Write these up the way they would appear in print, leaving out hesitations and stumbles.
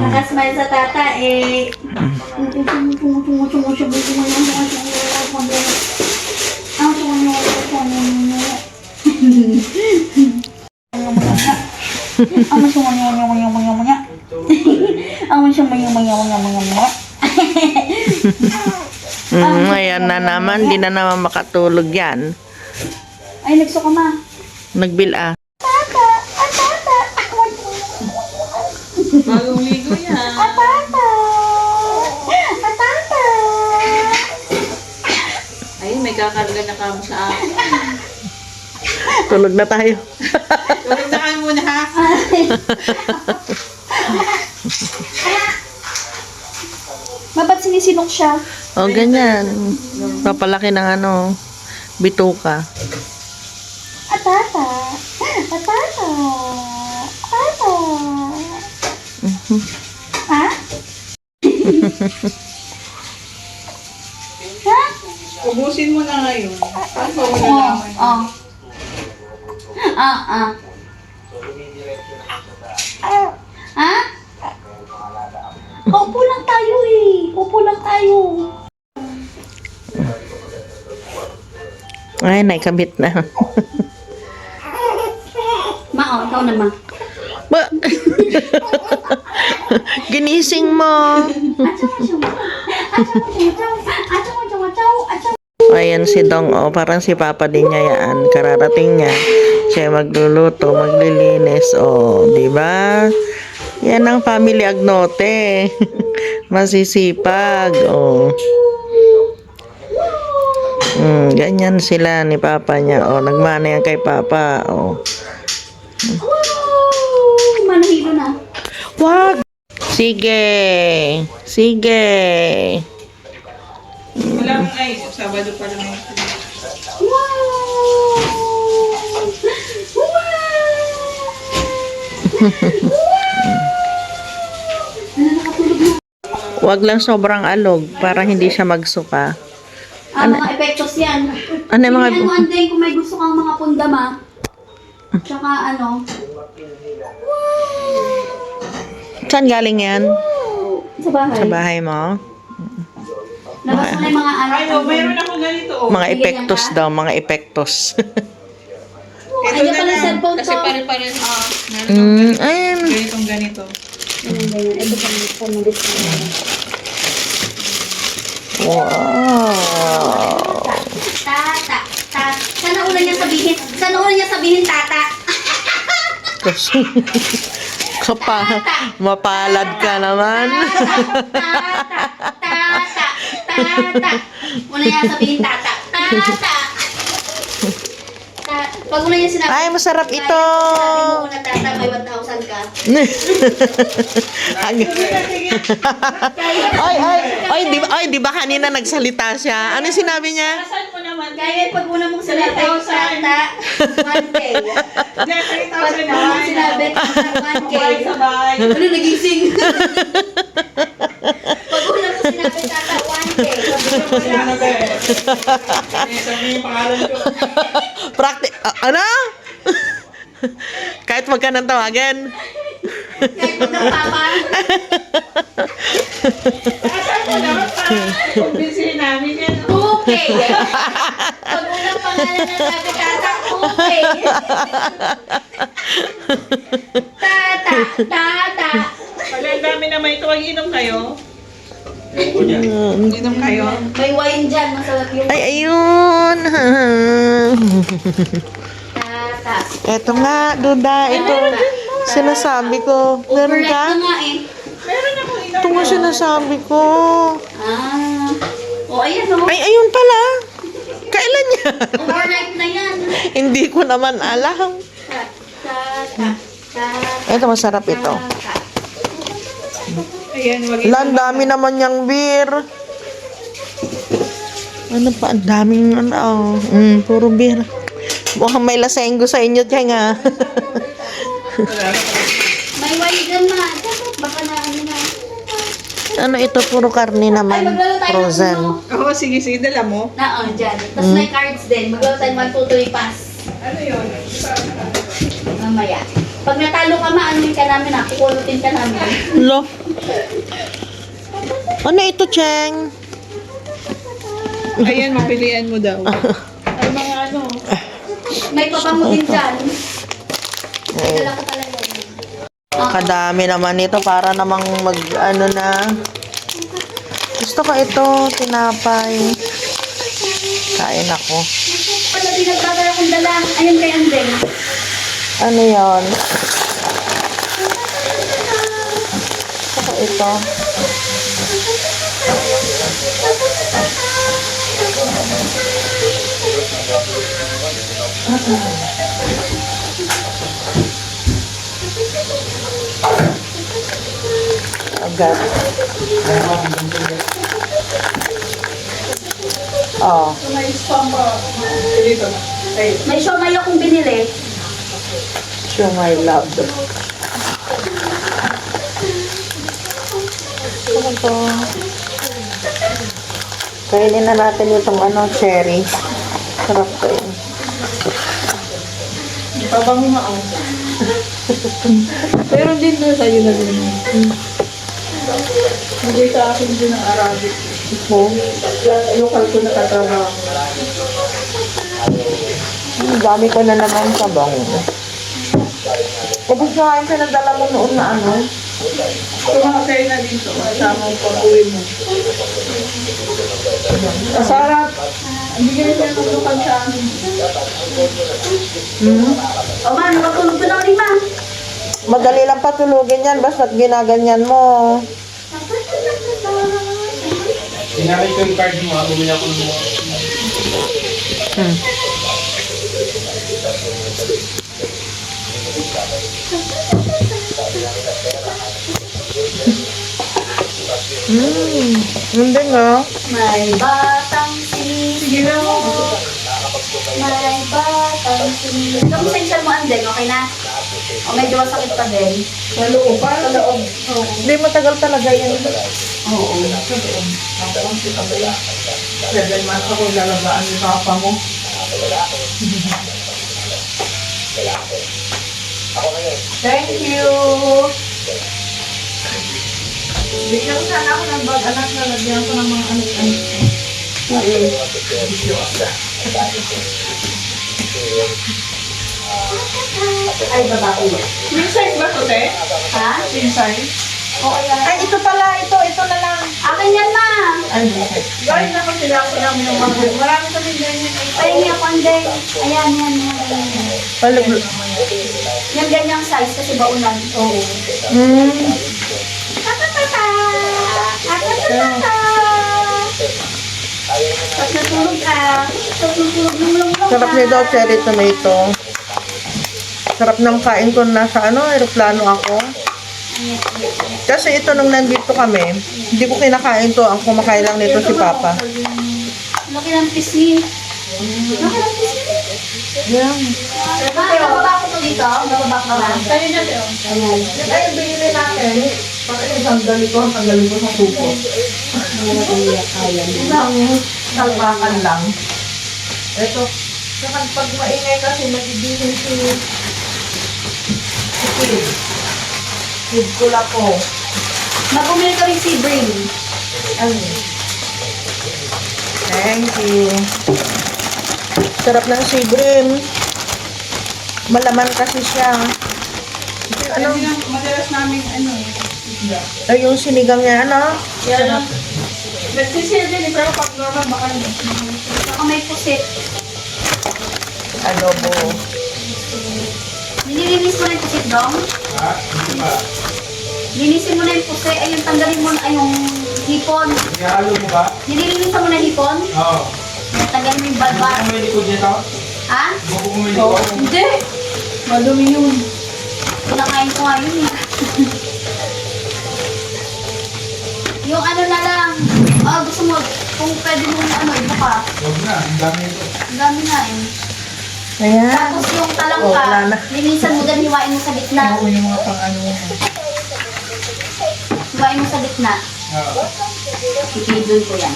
Nakasmile sa tata eh. Ayan na naman, di na naman makatulog yan. Ay, nagsuka ma. Nagbil ah. Tata! Ah, tata! Bagong ligo yan. Ah, tata! Ah, tata! Ay, may kakarga na kamo sa akin. Tulog na tayo. Tulog na kayo muna ha. Ba't sinisinok siya? O, ganyan. Papalaki ng ano, bituka. Atata! Atata! Atata! Ha? Ha? Ubusin mo na ngayon. Paano ba wala Oh, naman? oh. Ah. Ha? Upo lang tayo eh. Upo lang tayo. Ay, naikabit na. Ma, oh, ikaw naman. Ba? Ginising mo. Ayan si Dong, oh, parang si Papa din niya yan. Kararating niya. Siya magluluto, maglilinis, oh, di ba? Yan ang family Agnote. Masisipag, oh. Ganyan sila ni Papa niya, oh. Nagmana yan kay Papa, oh. Manahilo na. Wag! Sige! Sige! Wala kang ay. Sabado pa lang. Wag lang sobrang alog para hindi siya magsuka. Mga epektos yan. Ano yung mga... Anday kung may gusto kang mga pundama. Tsaka ano. Saan galing yan? Sa bahay. Sa bahay mo? Labas mo na yung mga anak. Ay, no, mayroon ako ganito. Oh. Mga Bigyan epektos niya daw, mga epektos. Andiyan pala yung cellphone Kasi ko. pare-pares. Meron Ayun. ganitong ganito. Ito sa phone mo dito. Wow. Tata. Sana una niya sabihin. Sana una niya sabihin tata. Kasi mapalad ka naman. Tata. Una niya sabihin tata. Tata. Pag una niya sinabi. Ay, masarap ito. Sabi mo una tata, may 1,000 ka. Ay, di ba kanina nagsalita siya? Ano sinabi niya? Saan mo naman? Kaya pag una mong sinabi, tata, 1K. Hindi, Pag 3,000 una mong sinabi, tata, 1K. Sabay. Ano, nagising? Pag una mong sinabi, tata, 1K. Sabi yung pangalan ko. Ano? Kahit wag ka nang tawagan. Kahit pag nagpapa. Saan mo naman para kumbinsihin namin yan? 2K. Pag unang pangalan na sabi, tata, 2K. Tata. Pag ang dami naman ito, mag-inom kayo. Inom kayo. May wine dyan, masarap yung Ay, ayun. tata. Eto nga, Duda. Ito. Sinasabi ko. Meron Overnight ka? na nga eh. Meron ako inom. Ito nga sinasabi ko. Ayan o. Ay, ayun pala. Kailan yan? Overnight na yan. Hindi ko naman alam. Tata. Ito, masarap ito. Ayan, wag Wala, ang dami naman yung beer. Ano pa? Ang daming ano. Puro beer. Mukhang may lasenggo sa inyo, tiyan nga. May wine dyan ma. Baka na ano na. Ano ito? Puro karne naman. Frozen. Oo, sige, dala mo. Dyan. Tapos may cards din. Maglaro tayo 1, 2, 3 pass. Ano yun? Mamaya. Pag natalo ka, maanuin ka namin ha. Kukulutin ka namin. Lo. Ano ito, Cheng? Ayan, mapilian mo daw. Ay, mga ano. May pabango din dyan. Dala ko talaga. Kadami naman ito para namang ano na. Gusto ko ito, tinapay. Kain ako. Wala din nagdadala kong dala. Ayun kay Andeng. Ano yon? Gusto ko ito. Agad. Oh, May samba. Dito na. Ay, May siomay akong binili. show my love. Ano to? Kainin na natin itong ano, cherry. Sarap to yun. pabango nga ako. Pero din doon sa'yo na din. Bigay sa akin din ng Arabic. Local ko nakatrabaho. Ang dami ko na naman sa bango. Tapos nga yung pinadala mo noon na ano. Kumakay na dito. Kasama ang pag-uwi mo. Masarap. Bigay niya ng lokal sa amin. O ma, nakatulog ko na ulit ma. Madali lang patulugin yan, basta't ginaganyan mo. Sinamit ko yung card mo, bumili ako ng mga. Hindi nga. May batang Sige na mo. may batang sinigang. Yung essential mo Andeng, okay na? O medyo masakit pa din. Sa loob. Para sa loob. Hindi matagal talaga yan. Oo. Dahil mas ako lalabaan yung papa mo. Thank you. Bigyan ko sana ako ng bag anak na lagyan ko ng mga anak-anak. Ay, baba ko. King size ba ito, te? Ha? King size? Oo, yan. Ay, ito pala. Ito na lang. Akin yan ma. Ay, okay. Guys, naman sila ako namin ng mga marami kami ganyan. Pahingi ako Andeng. Ayan, yan. Yan ganyang size kasi baunan. Oo. Atatata! Atatata! Pag natulog ka, natutulog ng lumulong Sarap nito, cherry tomato. Sarap ng kain ko nasa aeroplano ako. Kasi ito nung nandito kami, hindi ko kinakain to. Ang kumakain lang nito si Papa. Laki ng pisngi. Laki ng pisngi. Yan. Ma, nababa ko to dito. Nababa ko na. Sa'yo na, te. Ayan. Ay, binili natin. Bakit sandali ko sa suko. Isang salpakan lang. Ito. Saka pag maingay kasi nagigising si Kid. Kid ko lang po. Nabumili kami si Brain. Ano? Thank you. Sarap ng sibrim. Malaman kasi siya. Ano? Madalas namin, isda. Ay, yung sinigang niya, ano? Yan ang nagsisir din, pero pag normal, baka Saka may pusit. Adobo. Nililinis mo na yung pusit, Dong? Ha? Hindi ba? Linisin mo na yung pusit. Ayun, tanggalin mo na yung hipon. Ihalo mo ba? Nililinis mo na yung hipon. Oo. Tanggalin mo yung Buko balbas. mo yung likod nito? Ha? Buko mo yung likod? Hindi! Madumi yun. Pinakain ko nga yun eh. Yung ano na lang. Gusto mo, kung pwede mo iba pa. Huwag na, ang dami ito. Ang dami na eh. Ayan. Tapos yung Oh, talangka, wala na. linisan mo dyan, hiwain mo sa gitna. Oo, yung mga pang-ano. Hiwain mo sa gitna. Oo. Ipidol ko yan.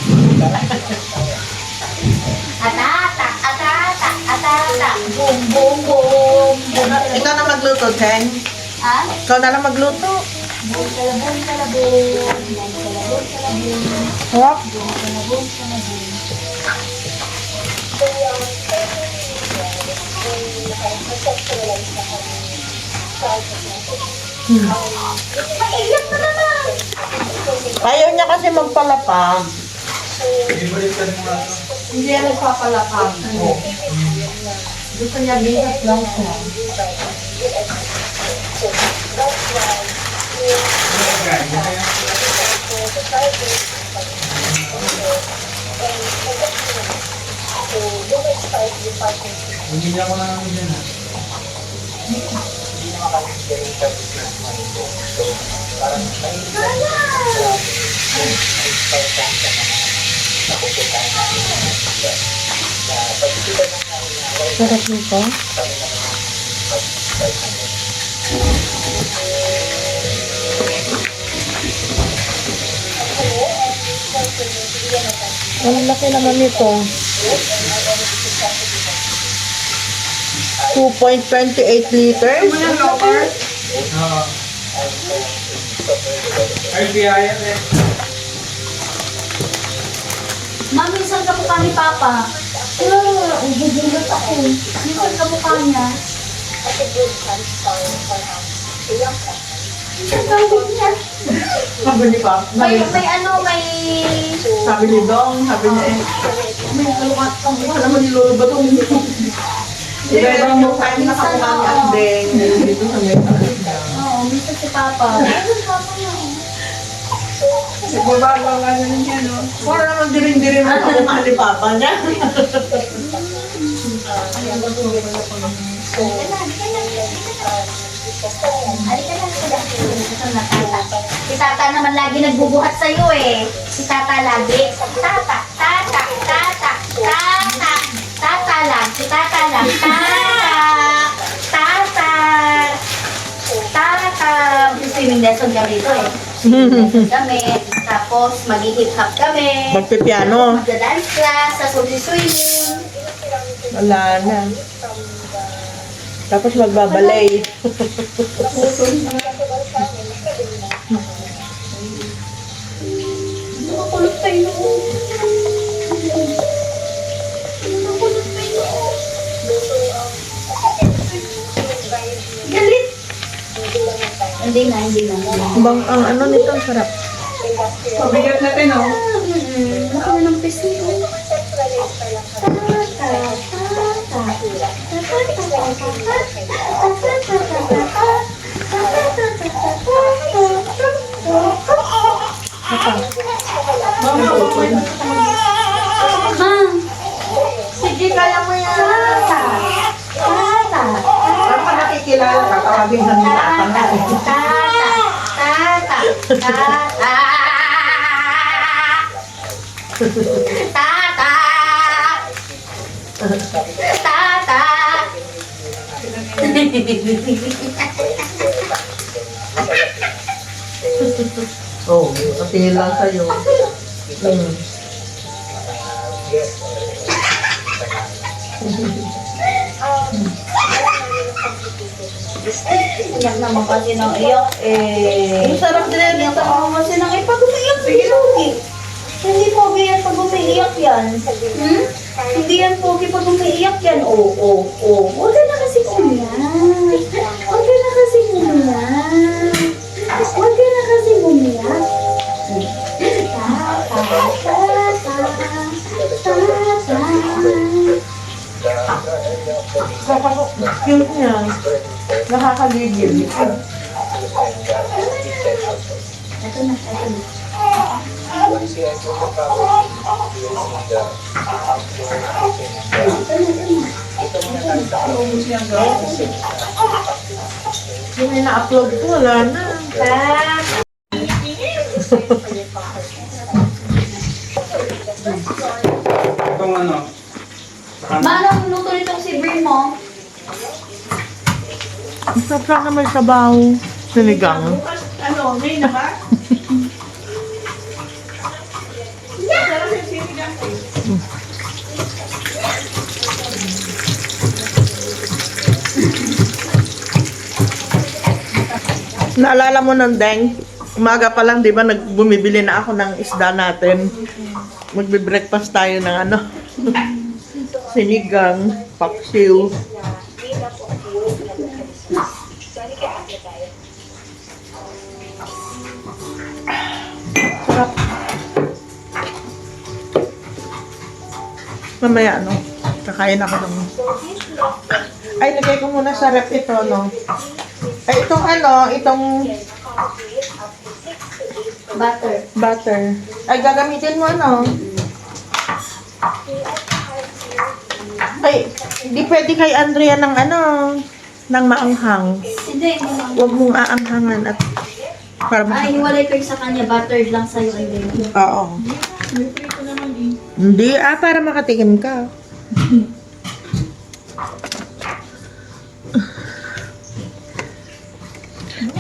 Atata, atata, atata. Boom, boom, boom. Boom. Ikaw na magluto, Teng. Ha? Ikaw na lang magluto. Bun kalabun kalabun. Bun kalabun kalabun. Sarap. Bun kalabun kalabun. Maiyak na naman. Ayaw niya kasi magpalapag. Ibaliktad mo nga ito. Hindi yan nagpapalakang. Gusto niya bigat lang siya. Kain na kaya. Hindi niya ako namin dyan ha. Sarap nito. Ang laki naman nito. 2.28 liters. Ano yung locker? Oo. Ay, biyaya eh. Ma'am, minsan kamukha ni Papa. Ang gugulat ako. Minsan kamukha niya. Ang tawag niya. Sabi ni Pap. May ano, may... Sabi ni Dong, sabi niya eh. May kalukat kang mukha naman ni Lolo Batong. Iba-ibang mukha niya nakakuha ni Andeng. Dito sa mesa. Oo, minsan si Papa. Ayun, Papa niya. Nagbabago nga na niya, no? Para naman dirin-dirin ang kakuha ni Papa niya. Halika na, ito na, Tata. Si Tata naman lagi nagbubuhat sa'yo eh. Si Tata lagi. Tata, Tata, Tata, Tata. Tata lang, si Tata lang. Tata, Tata. Tata. Swimming lesson kami dito eh. Swimming lesson kami. Tapos mag-hip hop kami. Magpipiano. Magda-dance class. Tapos swimming. Wala na. Tapos magbabalay. Nakakulot tayo. Nakakulot tayo. Galit. Hindi na, hindi na. Bang ang ano nito, ang sarap. Pabigat natin, no? Ako ng pesi. Mama, Ma'am, sige, kaya mo yan. Tata. Tata. Parang pa nakikilala ka, tawagin sa nila ka nga eh. Tata. Tata. Tata. Tata. Oh, patingin lang sa'yo. Iyak naman kasi ng iyak eh. Ang sarap din yan. Iyak naman kasi ng iyak. Pag umiiyak, hindi pogi. Hindi pogi yan pag umiiyak yan. Hmm? Hindi yan pogi pag umiiyak yan. Oo. Huwag ka na kasi umiyak. Huwag ka na kasi umiyak. Huwag ka na kasi umiyak. Cute niya. Nakakagigil. Ito na, ito na. Yung may na-upload ko, wala na. Itong ano. Manong luto nitong si Brin mo? Ang sarap lang na may sabaw. Sinigang. Ano, may na ba? Sarap yung sinigang eh. Naalala mo nun, Deng? Umaga pa lang, di ba, bumibili na ako ng isda natin. Magbe-breakfast tayo ng ano, sinigang, paksiw. Sarap. Mamaya, ano, kakain ako ng... Ay, lagay ko muna sa rep ito, no? Ay, itong ano, itong butter. Ay, gagamitin mo, ano? Ay, di pwede kay Andrea ng ano, ng maanghang. Hindi, Huwag mong aanghangan at para ay, hiwalay ko yung sa kanya, buttered lang sa'yo. Oo. Hindi, para makatikim ka.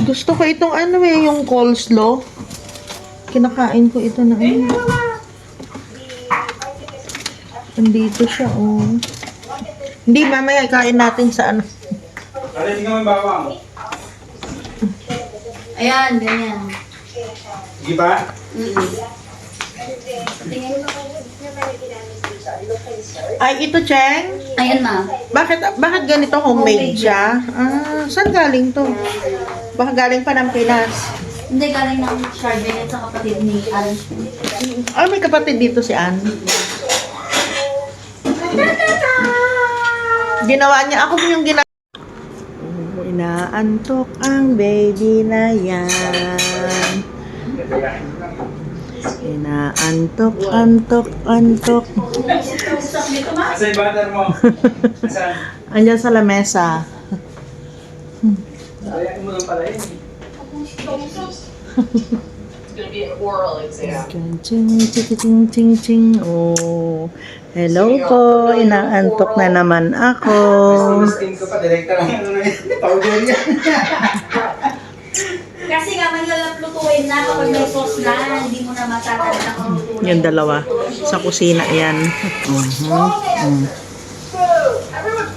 Gusto ko itong ano yung coleslaw. Kinakain ko ito na ano. Andito siya, oh. Hindi, mamaya kain natin sa ano. Alin ka may bawang? Ayan, ganyan. Sige pa? Ay, ito, Cheng. Ayan, ma. Bakit ganito homemade siya? Saan galing to? Baka galing pa ng Pinas. Hindi, galing ng Chardonnay sa kapatid ni Al. May kapatid dito si Ann. Ginawa niya, ako yung ginawa. Inaantok ang baby na yan. Inaantok, antok. Asa yung butter mo? Saan? Andyan sa lamesa. Ayakin mo lang pala yun. Ching. Oh. Hello po, inaantok na naman ako. Steam ko pa, direkta lang ano na yun. Powder yan. Kasi nga, may lutuin na kapag may sauce na, hindi mo na matatanda kung lutuin. Yung dalawa. Sa kusina yan.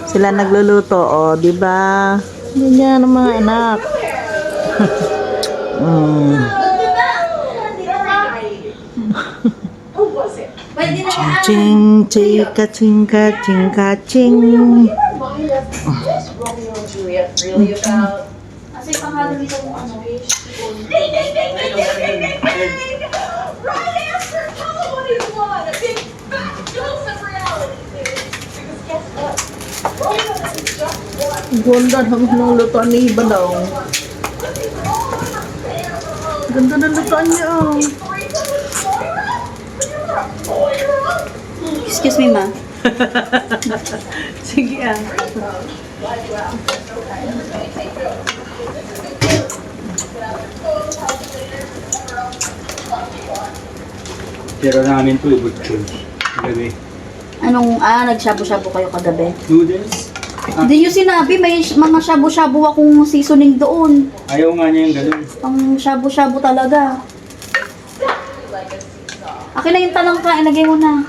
Sila nagluluto, di ba? Ganyan ang mga anak. Pwede na yan. Ching, chika, ching. Kasi pangalan nito kung ano. Ganda ng lutoan ni Iba daw. Ganda ng lutoan niya, oh. Excuse me, ma. Sige, Pero namin ito, butchon. Gabi. Anong, nagsabu-sabu kayo kagabi? Noodles. Hindi nyo sinabi, may mga shabu-shabu akong seasoning doon. Ayaw nga niya yung ganun. Pang shabu-shabu talaga. Akin na yung talangka, ilagay mo na.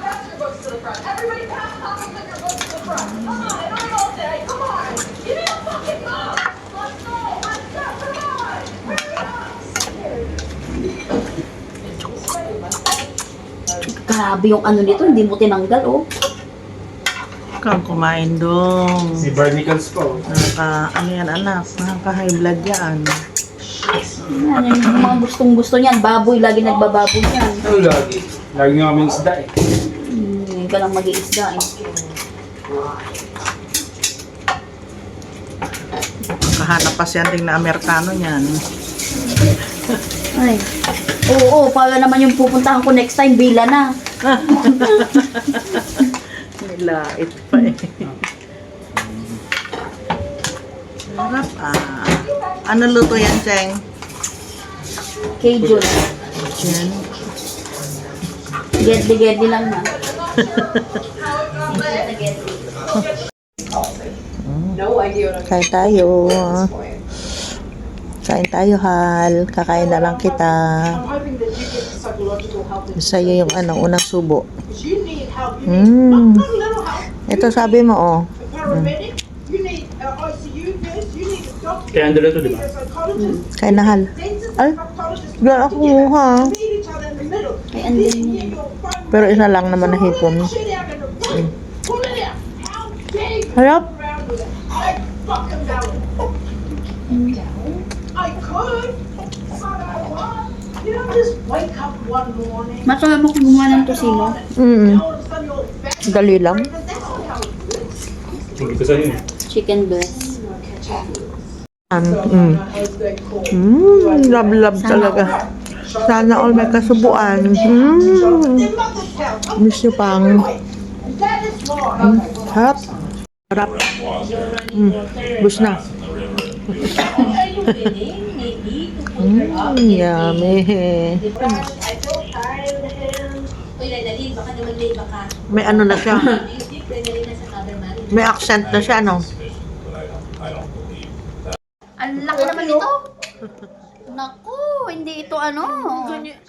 Grabe yung ano nito, hindi mo tinanggal, oh. Kang kumain dong. Si Barnacles po. Ano yan, anak? Nakaka-high blood yan. Yan, yung mga gustong-gusto niyan, baboy, lagi nagbababoy yan. Ano lagi? Lagi nga kami isda eh. Ngayon ka lang mag-iisda, eh. Kahanap pa siya rin na Amerikano niyan. Ay. Oo, para naman yung pupuntahan ko next time, bila na. Nilait pa eh. Sarap Ano luto yan, Cheng? Cajun. Yan. Gedli lang na. Kain tayo. Kain tayo, Hal. Kakain na lang kita. Sa'yo yung unang subo. Ito sabi mo, oh. Kaya Angela to, di ba? Kay Nahal. Ay, diyan ako kumuha. Ay, andin yun. Pero isa lang naman na hipon. Harap. Masama mo kung gumawa ng tosino. Dali lang. Hindi ko sa'yo eh. Chicken breast. Love talaga. Sana all may kasubuan. Miss you pang. Harap. Harap. Bus na. Yummy. May ano na siya. May accent na siya, no? Ang laki naman ito. Naku, hindi ito ano.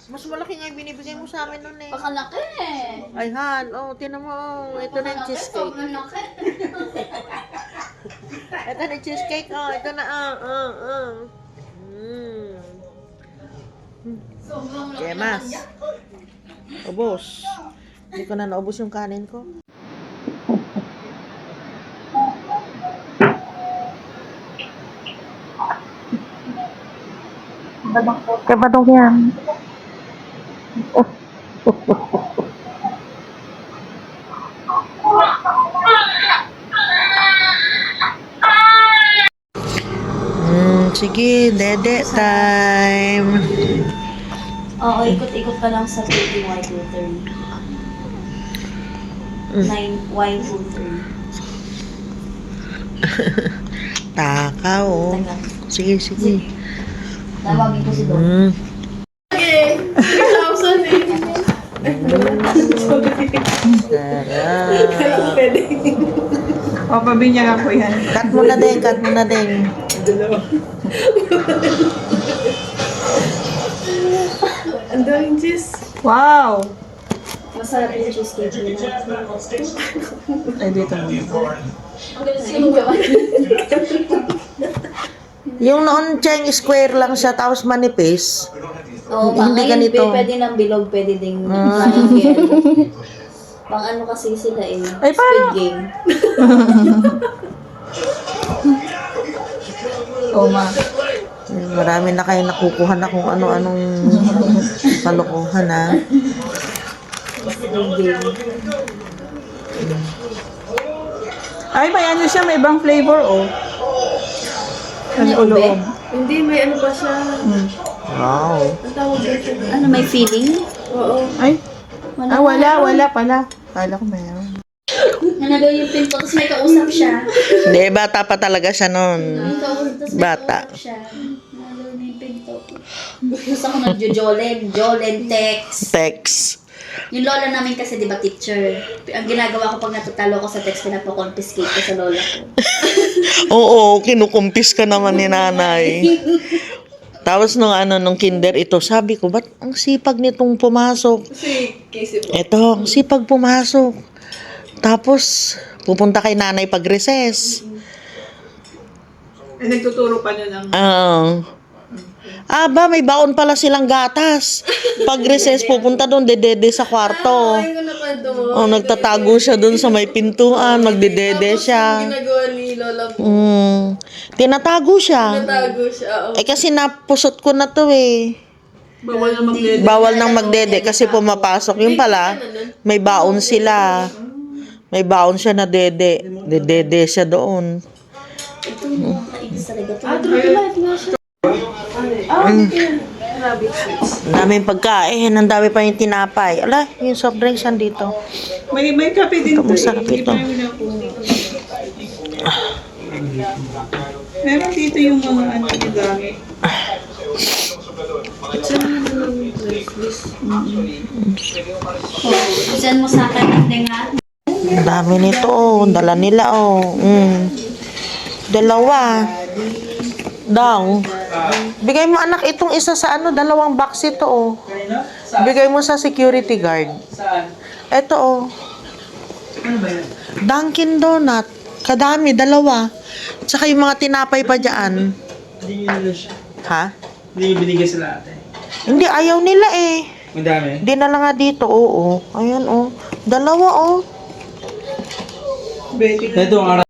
Mas malaki nga yung binibigay mo sa amin nun eh. Pakalaki. Ay, Han. Oh, tinan mo. Oh. Ito na yung cheesecake. Sobrang laki. Ito na yung cheesecake. Oh, ito na. Sobrang laki Kaya mas. Ubos. Hindi ko na naubos yung kanin ko. Kaya ba dong yan? Sige, dede time. Oo, ikot-ikot ka lang sa baby white watery. 9 white watery. Takaw. Taga. Sige, sige. Tawagin ko si Don. Sarap. O, pabinyag ako yan. Cut mo na din, cut mo na din. Ang daming cheese. Wow! Masarap yung cheesecake nila. Ay, dito mo. Yung noon, Cheng, square lang siya, tapos manipis. Oo, Hindi ngayon, ganito. pwede ng bilog, pwede ding triangle. Pang ano kasi sila eh. Ay, Squid parang- Game. Oo, ma. Marami na kayo nakukuha na kung ano-anong kalokohan, ha? Squid Game. Ay, may ano siya, may ibang flavor, oh. Ano, loob. Hindi, may ano pa siya. Wow. Ang tawag dito. Ano, may feeling? Oo. Ay, wala pala. Kala ko meron. Ano daw yung pinto, tapos may kausap siya. Hindi, bata pa talaga siya noon. May kausap, tapos may Bata. kausap siya. Ano daw yung pinto. Tapos ako nag-Jolen text. Text. Yung lola namin kasi, di ba, teacher. Ang ginagawa ko pag natatalo ko sa text, pinapakonfiscate ko sa lola ko. Oo, kinukumpis ka naman ni nanay. Tapos nung kinder ito, sabi ko, ba't ang sipag nitong pumasok? Kasi, Casey po. Ito, ang sipag pumasok. Tapos, pupunta kay nanay pag recess. Eh, nagtuturo pa niya ng... Aba, may baon pala silang gatas. Pag recess, pupunta doon, dedede sa kwarto. Ay, ko nakwento mo. Oh, nagtatago siya doon sa may pintuan, magdedede Tapos, siya. yung ginagawa ni Lola po, Tinatago siya. natago siya. Oo. Eh kasi napusot ko na to eh. Bawal na mag-dede. Bawal nang magdede kasi pumapasok. Yung pala, may baon sila. May baon siya na dede. Dedede siya doon. Ito yung kainis talaga. Ito Ang daming pagkain, ang dami pa yung tinapay. Ala, yung soft drinks dito. May kape din Ito, masarap ito. Meron dito yung mga ano yung gamit. Send mo sa akin, hindi nga. Ang dami nito, oh. Dala nila, oh. Dalawa. Daw. Bigay mo anak itong isa sa ano, dalawang box ito, oh. Bigay mo sa security guard. Saan? Ito, oh. Ano ba yan? Dunkin Donut. Kadami, dalawa. Tsaka yung mga tinapay pa dyan. Hindi nyo nila siya. Ha? Hindi nyo binigay sila ate. Hindi, ayaw nila eh. Madami. Dinala nga dito, oo. Ayan, oh. Dalawa, oh. Ito ang